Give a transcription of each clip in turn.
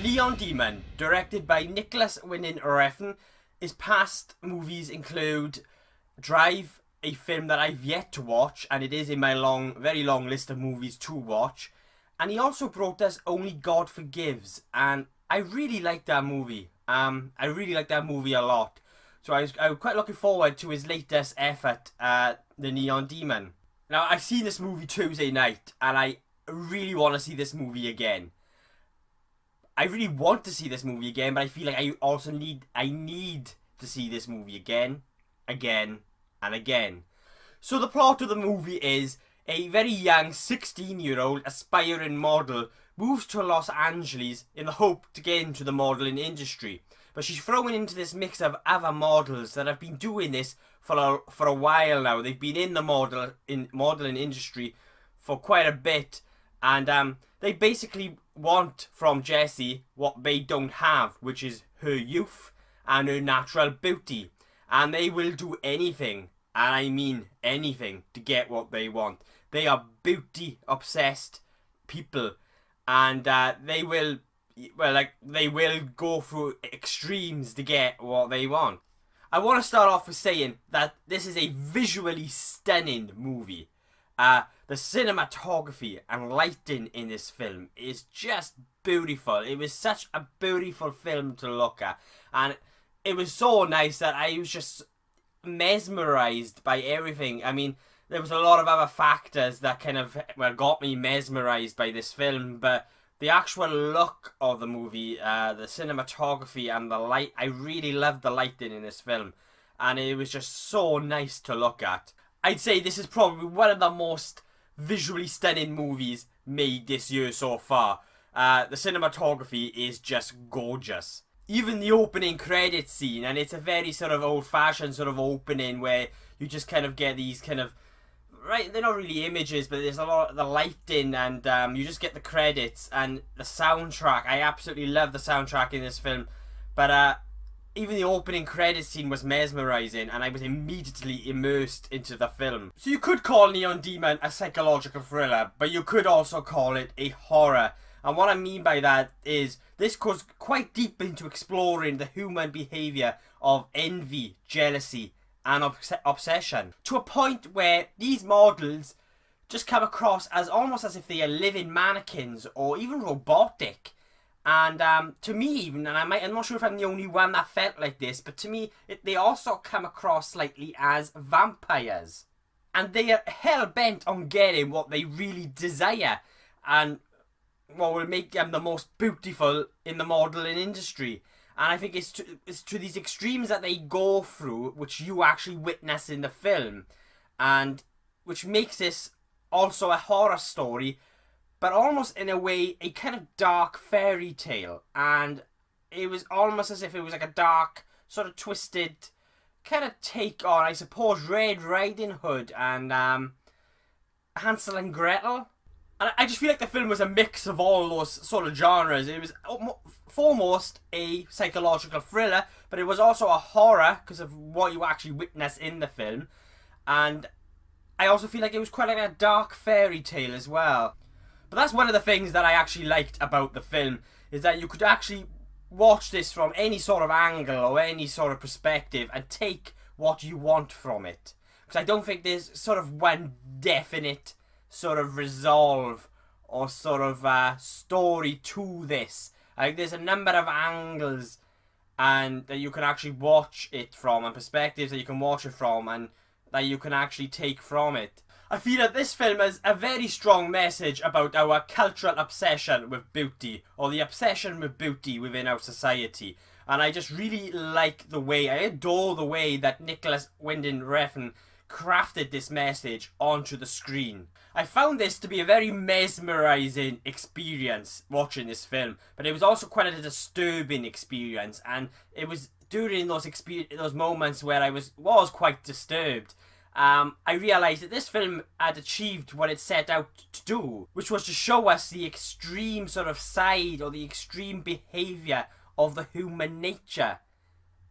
Neon Demon, directed by Nicolas Refn. His past movies include Drive, a film that I've yet to watch, and it is in my very long list of movies to watch. And he also brought us Only God Forgives, and I really like that movie. I really like that movie a lot. So I was quite looking forward to his latest effort, The Neon Demon. Now, I've seen this movie Tuesday night, and I really want to see this movie again. I really want to see this movie again, but I feel like I need to see this movie again, and again. So the plot of the movie is a very young 16-year-old aspiring model moves to Los Angeles in the hope to get into the modeling industry. But she's thrown into this mix of other models that have been doing this for a while now. They've been in the modeling industry for quite a bit, and they basically want from Jessie what they don't have, which is her youth and her natural beauty. And they will do anything, and I mean anything, to get what they want. They are beauty obsessed people, and they will go through extremes to get what they want. I want to start off with saying that this is a visually stunning movie. The cinematography and lighting in this film is just beautiful. It was such a beautiful film to look at, and it was so nice that I was just mesmerized by everything. I mean, there was a lot of other factors that kind of got me mesmerized by this film, but the actual look of the movie, the cinematography and the light, I really loved the lighting in this film, and it was just so nice to look at. I'd say this is probably one of the most visually stunning movies made this year so far. The cinematography is just gorgeous. Even the opening credits scene, and it's a very sort of old-fashioned sort of opening where you just kind of get these kind of, right, they're not really images, but there's a lot of the lighting, and you just get the credits and the soundtrack. I absolutely love the soundtrack in this film, but even the opening credits scene was mesmerizing, and I was immediately immersed into the film. So you could call Neon Demon a psychological thriller, but you could also call it a horror. And what I mean by that is this goes quite deep into exploring the human behaviour of envy, jealousy and obsession, to a point where these models just come across as almost as if they are living mannequins or even robotic. And to me even, and I'm not sure if I'm the only one that felt like this, but to me they also come across slightly as vampires. And they are hell-bent on getting what they really desire and what will make them the most beautiful in the modelling industry. And I think it's to these extremes that they go through, which you actually witness in the film, and which makes this also a horror story, but almost in a way a kind of dark fairy tale. And it was almost as if it was like a dark, sort of twisted kind of take on, I suppose, Red Riding Hood and Hansel and Gretel. And I just feel like the film was a mix of all those sort of genres. It was foremost a psychological thriller, but it was also a horror because of what you actually witness in the film. And I also feel like it was quite like a dark fairy tale as well. But that's one of the things that I actually liked about the film, is that you could actually watch this from any sort of angle or any sort of perspective and take what you want from it. Because I don't think there's sort of one definite sort of resolve or sort of story to this. I think there's a number of angles and that you can actually watch it from, and perspectives that you can watch it from, and that you can actually take from it. I feel that this film has a very strong message about our cultural obsession with beauty, or the obsession with beauty within our society. And I just really like the way, I adore the way that Nicolas Refn crafted this message onto the screen. I found this to be a very mesmerizing experience watching this film, but it was also quite a disturbing experience, and it was during those moments where I was quite disturbed. I realised that this film had achieved what it set out to do, which was to show us the extreme sort of side or the extreme behaviour of the human nature.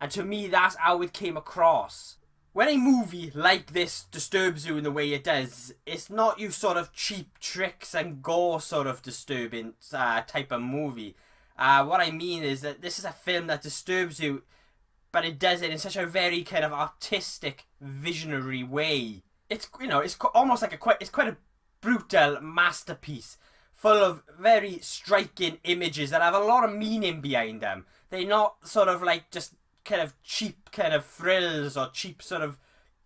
And to me, that's how it came across. When a movie like this disturbs you in the way it does, it's not your sort of cheap tricks and gore sort of disturbing type of movie. What I mean is that this is a film that disturbs you, but it does it in such a very kind of artistic, visionary way. It's, you know, it's almost like it's quite a brutal masterpiece, full of very striking images that have a lot of meaning behind them. They're not sort of like just kind of cheap kind of frills or cheap sort of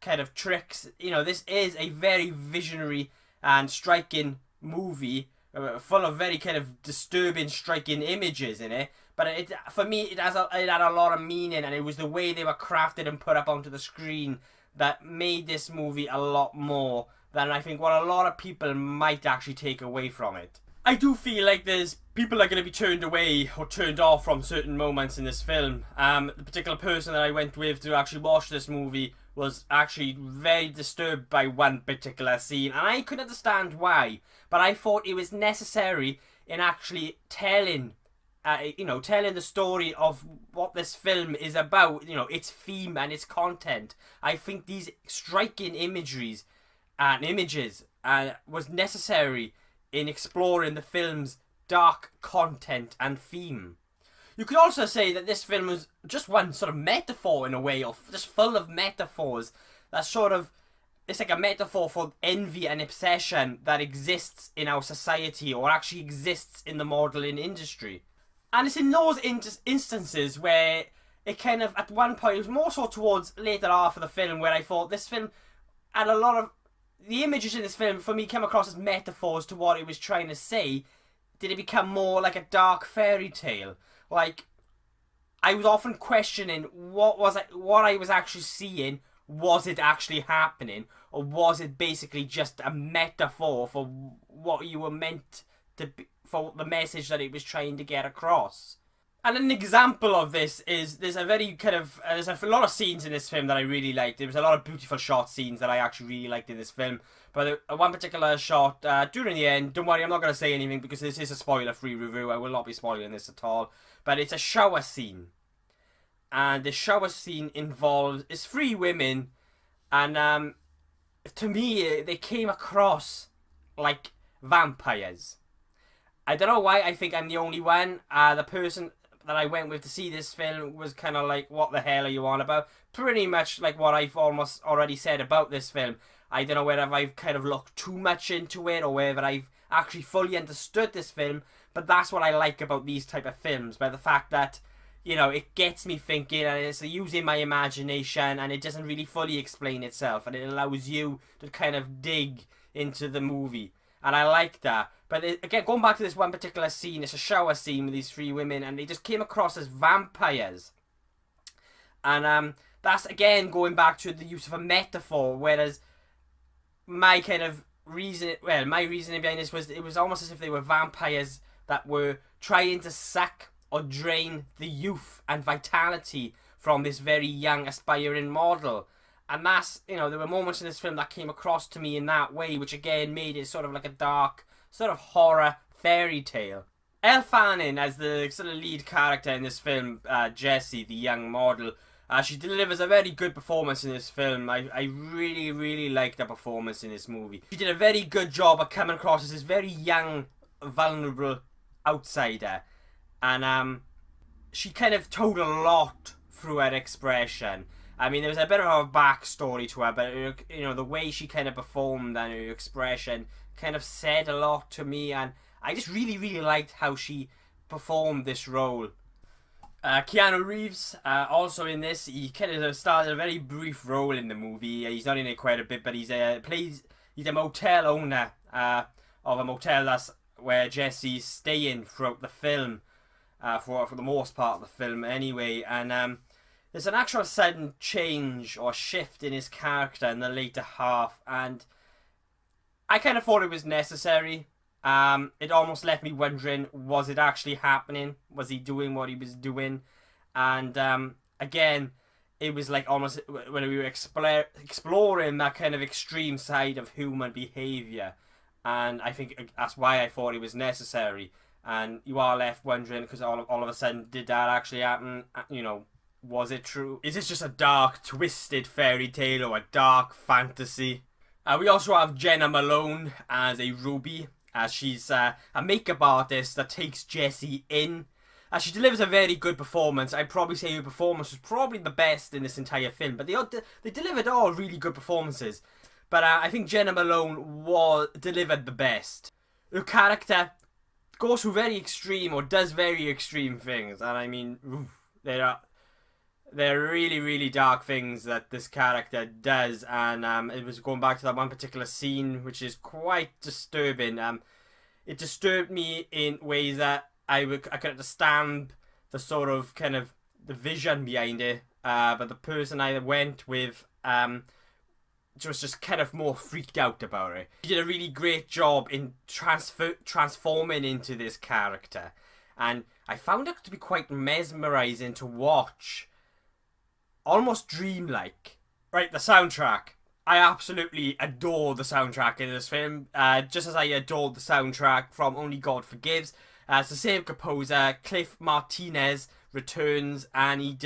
kind of tricks. You know, this is a very visionary and striking movie, full of very kind of disturbing, striking images in it. But for me, it had a lot of meaning, and it was the way they were crafted and put up onto the screen that made this movie a lot more than I think what a lot of people might actually take away from it. I do feel like there's people are going to be turned away or turned off from certain moments in this film. The particular person that I went with to actually watch this movie was actually very disturbed by one particular scene, and I couldn't understand why, but I thought it was necessary in actually telling the story of what this film is about, its theme and its content. I think these striking images was necessary in exploring the film's dark content and theme. You could also say that this film was just one sort of metaphor in a way, or just full of metaphors. It's like a metaphor for envy and obsession that exists in our society, or actually exists in the modelling industry. And it's in those instances where it kind of, at one point, it was more so towards later half of the film, where I thought this film had a lot of, the images in this film, for me, came across as metaphors to what it was trying to say. Did it become more like a dark fairy tale? Like, I was often questioning what I was actually seeing. Was it actually happening, or was it basically just a metaphor for what you were meant to be, for the message that it was trying to get across? And an example of this is there's a lot of scenes in this film that I really liked. There was a lot of beautiful shot scenes that I actually really liked in this film. But one particular shot during the end, don't worry, I'm not going to say anything because this is a spoiler-free review. I will not be spoiling this at all. But it's a shower scene. And the shower scene is three women. And to me, they came across like vampires. I don't know why I think I'm the only one. The person that I went with to see this film was kind of like, what the hell are you on about? Pretty much like what I've almost already said about this film. I don't know whether I've kind of looked too much into it or whether I've actually fully understood this film, but that's what I like about these type of films, by the fact that, it gets me thinking, and it's using my imagination, and it doesn't really fully explain itself, and it allows you to kind of dig into the movie. And I like that. But again, going back to this one particular scene, it's a shower scene with these three women, and they just came across as vampires. And that's, again, going back to the use of a metaphor, whereas my reasoning behind this was, it was almost as if they were vampires that were trying to suck or drain the youth and vitality from this very young, aspiring model. And that's, there were moments in this film that came across to me in that way, which again made it sort of like a dark, sort of horror fairy tale. Elle Fanning, as the sort of lead character in this film, Jessie, the young model, she delivers a very good performance in this film. I really, really liked her performance in this movie. She did a very good job of coming across as this very young, vulnerable outsider. And she kind of told a lot through her expression. I mean, there was a bit of a backstory to her, but, the way she kind of performed and her expression kind of said a lot to me, and I just really, really liked how she performed this role. Keanu Reeves, also in this, he kind of started a very brief role in the movie. He's not in it quite a bit, but he's a motel owner of a motel that's where Jessie's staying throughout the film, for the most part of the film anyway, and there's an actual sudden change or shift in his character in the later half, and I kind of thought it was necessary. It almost left me wondering, was it actually happening? Was he doing what he was doing? And again, it was like almost when we were exploring that kind of extreme side of human behaviour, and I think that's why I thought it was necessary. And you are left wondering, because all of a sudden, did that actually happen? Was it true? Is this just a dark, twisted fairy tale or a dark fantasy? We also have Jena Malone as a Ruby. She's a makeup artist that takes Jessie in. She delivers a very good performance. I'd probably say her performance was probably the best in this entire film. But they delivered all really good performances. But I think Jena Malone delivered the best. Her character goes through very extreme, or does very extreme things. And I mean, they're really, really dark things that this character does. And it was going back to that one particular scene, which is quite disturbing. It disturbed me in ways that I could understand the sort of kind of the vision behind it, but the person I went with was just kind of more freaked out about it. He did a really great job in transforming into this character, and I found it to be quite mesmerizing to watch, almost dreamlike. Right, the soundtrack. I absolutely adore the soundtrack in this film, just as I adored the soundtrack from Only God Forgives. It's the same composer, Cliff Martinez, returns, and he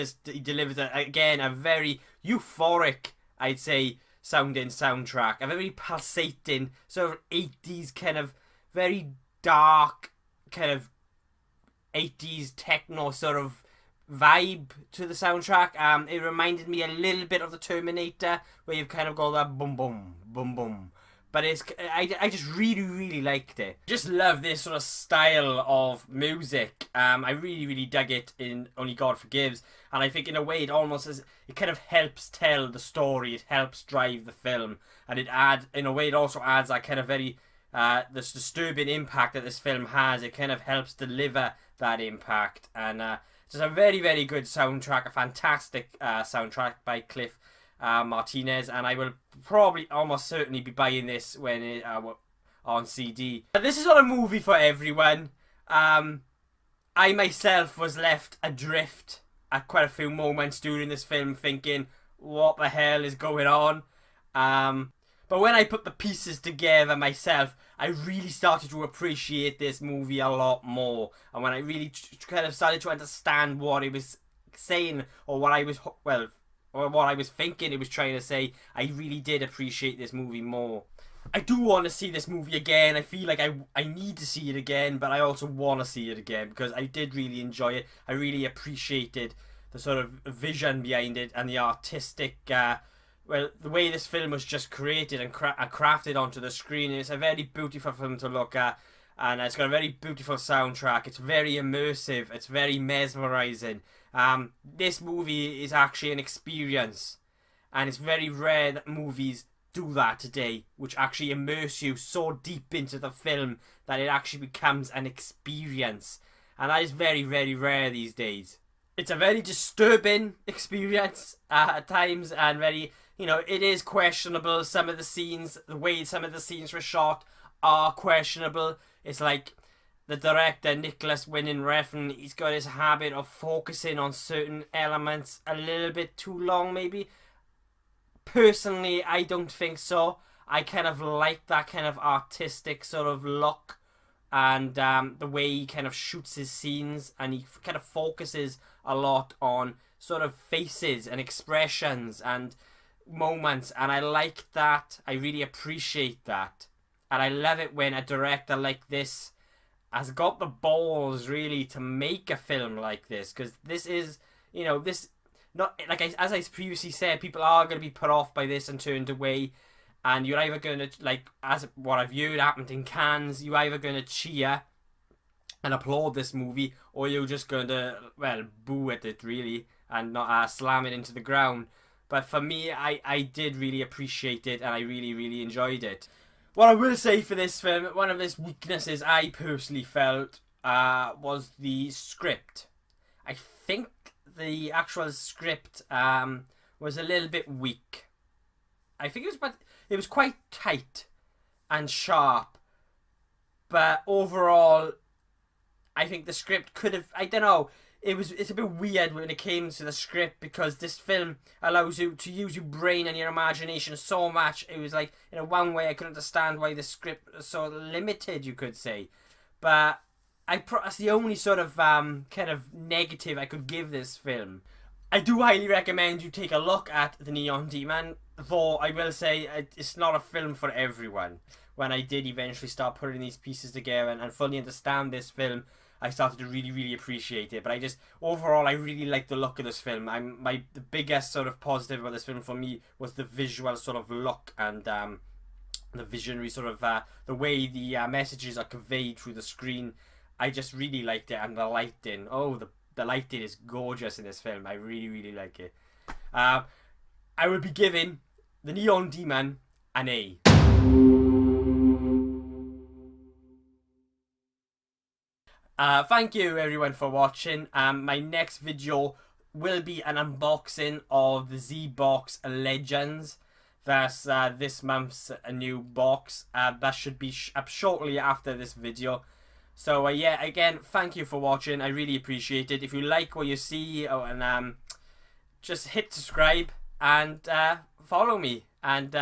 delivers again a very euphoric, I'd say, sounding soundtrack, a very pulsating sort of 80s kind of very dark kind of 80s techno sort of vibe to the soundtrack. It reminded me a little bit of the Terminator, where you've kind of got that boom boom boom boom. But I just really, really liked it. Just love this sort of style of music. I really, really dug it in Only God Forgives. And I think in a way it kind of helps tell the story. It helps drive the film. And it also adds that kind of very, this disturbing impact that this film has. It kind of helps deliver that impact. And just a very, very good soundtrack. A fantastic soundtrack by Cliff Martinez, and I will probably almost certainly be buying this when it on CD. This is not a movie for everyone. I myself was left adrift at quite a few moments during this film, thinking, what the hell is going on? But when I put the pieces together myself, I really started to appreciate this movie a lot more. And when I really kind of started to understand what it was saying, or what I was thinking it was trying to say, I really did appreciate this movie more. I do want to see this movie again. I feel like I need to see it again, but I also want to see it again because I did really enjoy it. I really appreciated the sort of vision behind it and the artistic, the way this film was just created and crafted onto the screen. It's a very beautiful film to look at, and it's got a very beautiful soundtrack. It's very immersive. It's very mesmerizing. This movie is actually an experience, and it's very rare that movies do that today, which actually immerse you so deep into the film that it actually becomes an experience, and that is very, very rare these days. It's a very disturbing experience at times, and very, it is questionable. Some of the scenes, the way some of the scenes were shot are questionable. It's like the director, Nicolas Refn, he's got his habit of focusing on certain elements a little bit too long, maybe. Personally, I don't think so. I kind of like that kind of artistic sort of look, and the way he kind of shoots his scenes, and he kind of focuses a lot on sort of faces and expressions and moments, and I like that. I really appreciate that, and I love it when a director like this has got the balls really to make a film like this, because this is, this, not like as I previously said, people are going to be put off by this and turned away, and you're either going to, like, as what I've viewed happened in Cannes, you're either going to cheer and applaud this movie, or you're just going to, boo at it really and not slam it into the ground. But for me, I did really appreciate it, and I really, really enjoyed it. What I will say for this film, one of its weaknesses I personally felt was the script. I think the actual script was a little bit weak. I think it was quite tight and sharp, but overall, I think the script could have, I don't know, it's a bit weird when it came to the script, because this film allows you to use your brain and your imagination so much. It was like, in one way I could understand why the script was so limited, you could say. But that's the only sort of kind of negative I could give this film. I do highly recommend you take a look at The Neon Demon, though I will say it's not a film for everyone. When I did eventually start putting these pieces together and fully understand this film, I started to really appreciate it. But overall, I really like the look of this film. The biggest sort of positive about this film for me was the visual sort of look and the visionary sort of the way the messages are conveyed through the screen. I just really liked it, and the lighting. Oh, the lighting is gorgeous in this film. I really like it. I would be giving The Neon Demon an A. Thank you everyone for watching. My next video will be an unboxing of the Z-Box Legends. That's this month's new box. That should be up shortly after this video. So yeah, again, thank you for watching. I really appreciate it. If you like what you see, just hit subscribe and follow me. And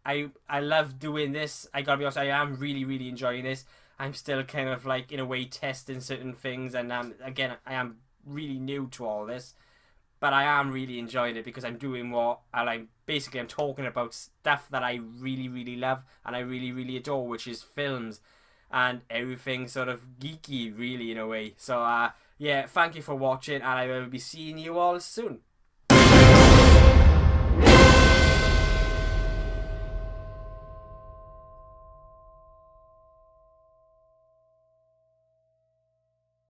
I love doing this. I gotta be honest, I am really enjoying this. I'm still kind of like in a way testing certain things, and again, I am really new to all this, but I am really enjoying it because I'm doing I'm talking about stuff that I really love and I really adore, which is films and everything sort of geeky, really, in a way. So yeah, thank you for watching, and I will be seeing you all soon.